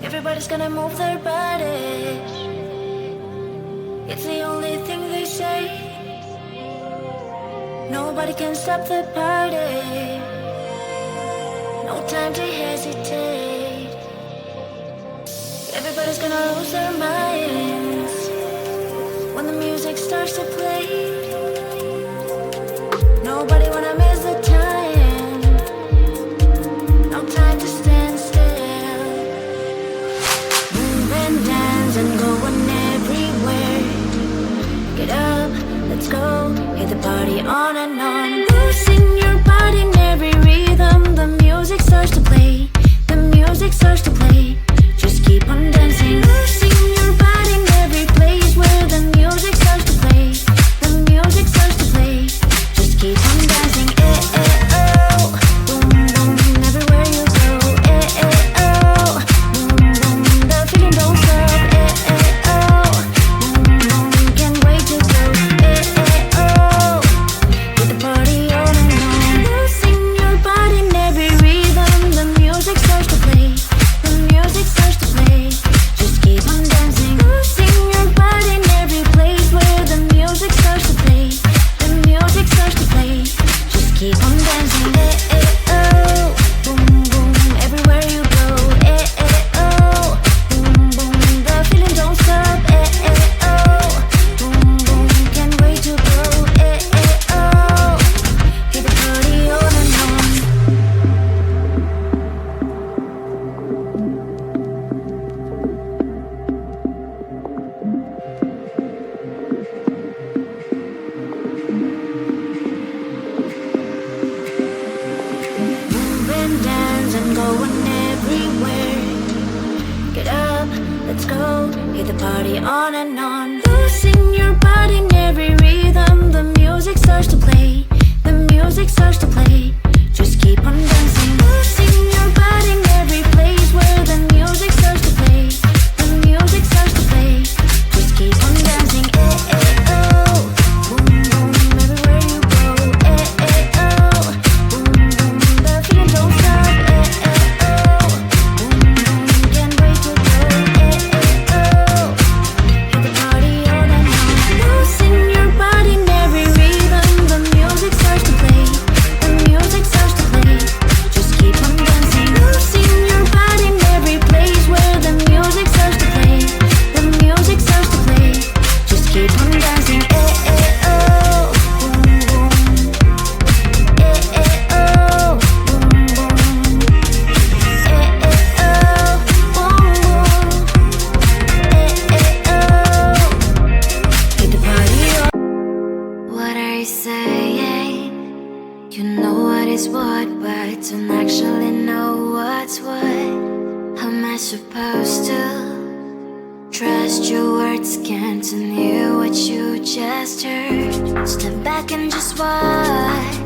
Everybody's gonna move their bodies. It's the only thing they say. Nobody can stop the party. No time to hesitate. Everybody's gonna lose their minds when the music starts to play. Nobody wanna miss the time. No time to stand still. Move and dance and going everywhere. Get up, let's go, hit the party on and on. Losing your body in every rhythm. The music starts to play. The music starts to play. Just keep on dancing. Losing your body in every place where the music starts to play. The music starts to play. Just keep on dancing. Eh, eh, oh. Boom, boom, everywhere you go. Eh, eh, oh. Boom, boom, the feeling don't stop. Eh, eh, oh. Boom, boom, can't wait to go. Eh, eh, oh. Get the party on and on. Losing your body in every rhythm. The music starts to play. The music starts to play. Just keep on dancing. Losing your body in every place where the music starts to play. The music starts to play. Just keep on dancing. Eh, eh, oh. Boom, boom, everywhere you go. Eh, eh, oh. Boom, boom, the feeling don't stop. Eh, eh, oh. Boom, boom, can't wait to go. Eh, eh, oh. Get the party on and on. Move and dance and going everywhere. Get up, let's go, hit the party on and on. Losing your body in every rhythm. The music starts to play. The music starts to play. Just keep on dancing. Losing your body in every place where the music starts to play. The music starts to play. Just keep on dancing. Eh, eh, oh. Boom, boom, everywhere you go. Eh, eh, oh. Boom, boom, the feeling don't stop. Eh, eh, oh. Boom, boom, can't wait to go. Eh, eh, oh. Hit the party on and on. Losing your body in every rhythm. The music starts to play. The music starts to play. Just keep on dancing. Losing your body in every place where the music starts to play. The music starts to play. Just keep on dancing. Eh, eh, oh. Boom, boom. Eh, eh, oh. Boom, boom. Eh, eh, oh. Boom, boom. Eh, eh, oh. Hit the party on. What are you saying? You know what is what, but don't actually know what's what. How am I supposed to trust your words? Can't hear what you just heard. Step back and just watch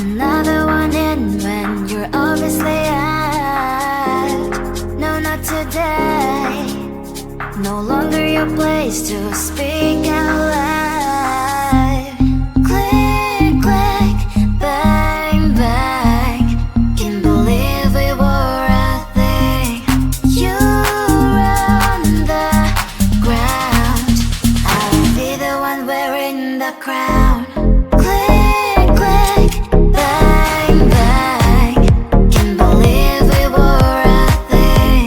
another one in when you're obviously out. No, not today. No longer your place to speak out loud. Click, click, bang, bang. Can't believe we were a thing. You're on the ground. I'll be the one wearing the crown. Click, click, bang, bang. Can't believe we were a thing.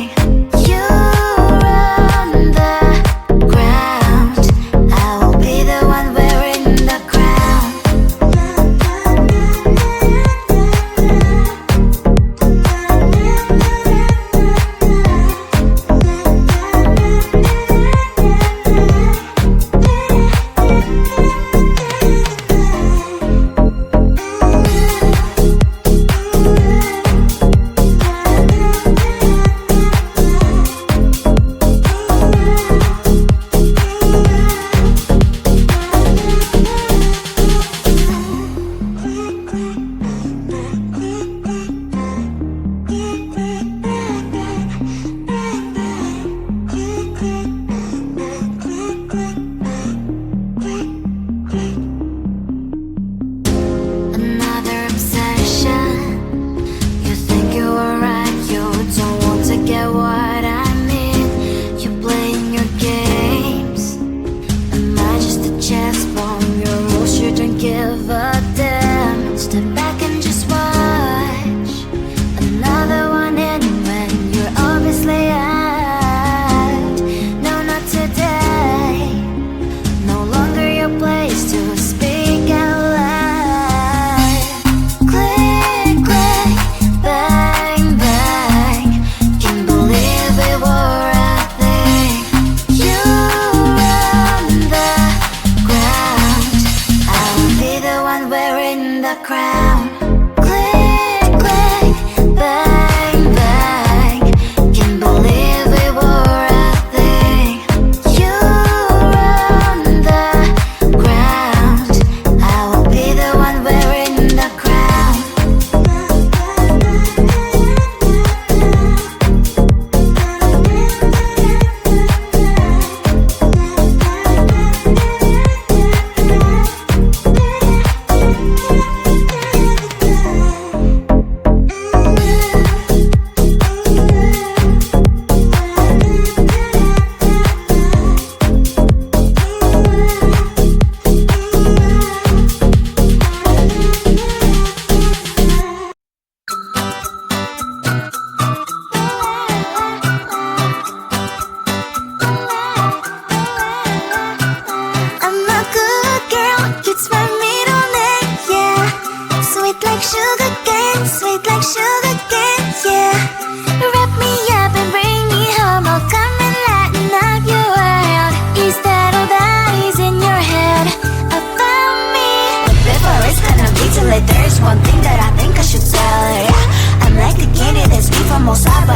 You're on the ground. I will be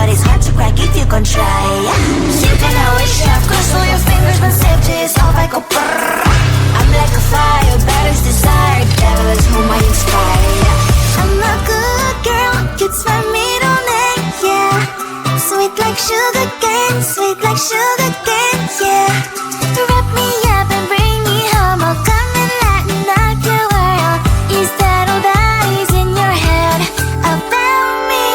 but it's hard to crack if you can try. You can always shove, cross all your fingers, but safety is all I go brrr. I'm like a fire, bad is desire, devil is whom I inspire. I'm a good girl, it's my middle name, yeah. Sweet like sugar cane, sweet like sugar cane, yeah. Wrap me up and bring me home, I'll come and lighten up your world. Is that all that is in your head about me?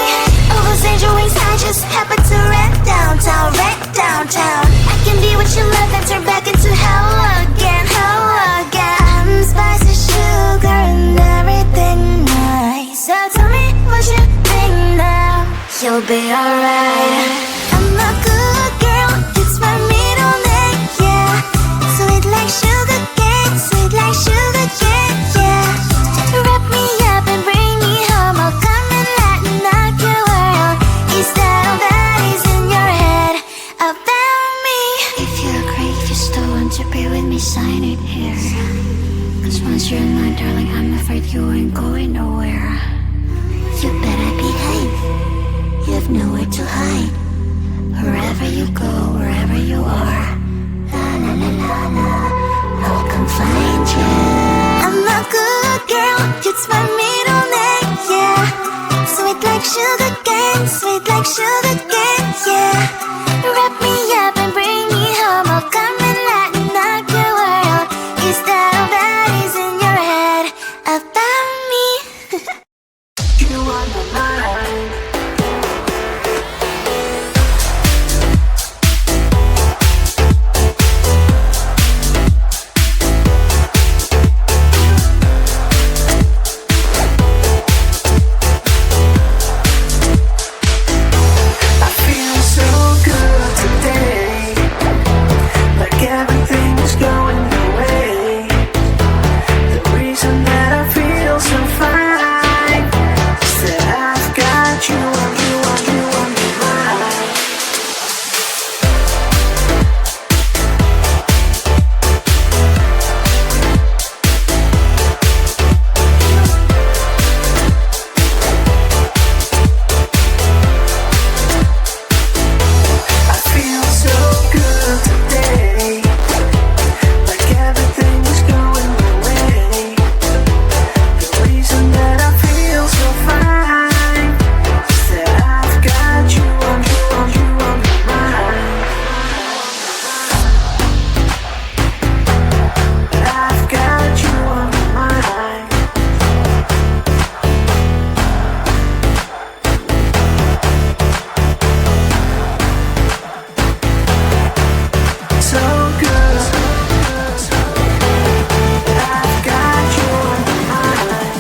All those angel wings I just happen to rent downtown, right downtown. I can be what you love and turn back into hell again, hell again. I'm spicy sugar and everything nice. So tell me what you think now. You'll be alright. I'm a good girl, it's my middle name, yeah. Sweet like sugar cane, sweet like sugar cane, yeah. Wrap me up and bring me home, I'll come and lighten up your world. Is that all that is in your head about me? If you agree, if you still want to be with me, sign it here. Cause once you're in line, darling, I'm afraid you ain't going nowhere. You better behave, you have nowhere to hide. Wherever you go, wherever you are, la la la la la, I'll come find you. I'm a good girl, it's my middle name, yeah. Sweet like sugar cane, sweet like sugar cane, yeah. Wrap me up and bring me home, I'll come and lighten up your world. Is that all that is in your head about me? You on my mind. I feel so good today, like everything's going your way. The reason that I feel so fine is that I've got you on, you on, you on my mind. I feel so good today, like everything's going my way. The reason that I feel so fine is that I've got you on, you on, you on my mind. I've got you on my mind. So good. I've got you on my mind.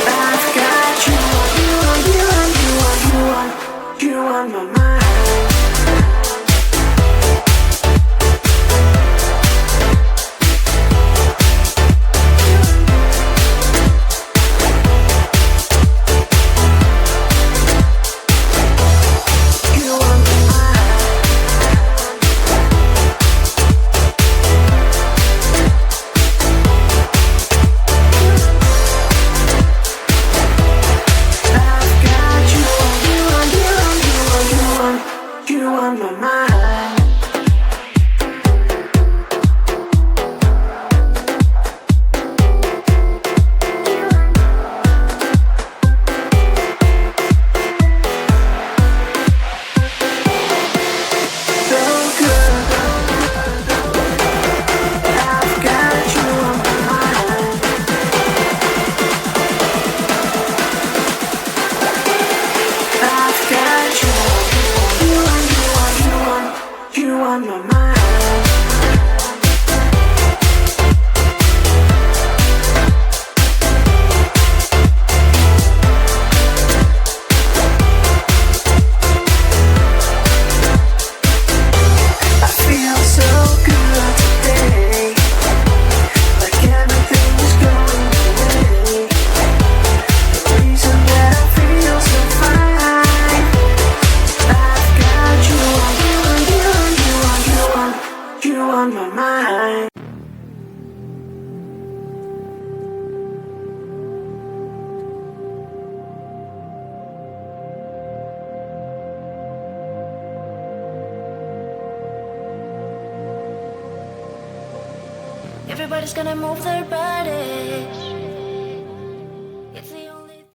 I've got you on, you on, you on, you on, you on, you on my mind. You on my mind. I've got you on, you on, you on, you on, you on, you on my mind. So good. I've got you on my mind. I've got you on, you on, you on, you on my mind. I feel so good today, like everything's going your way. The reason that I feel so fine, I've got you on, you on, you on, you on, you on, you on my mind. Everybody's gonna move their body.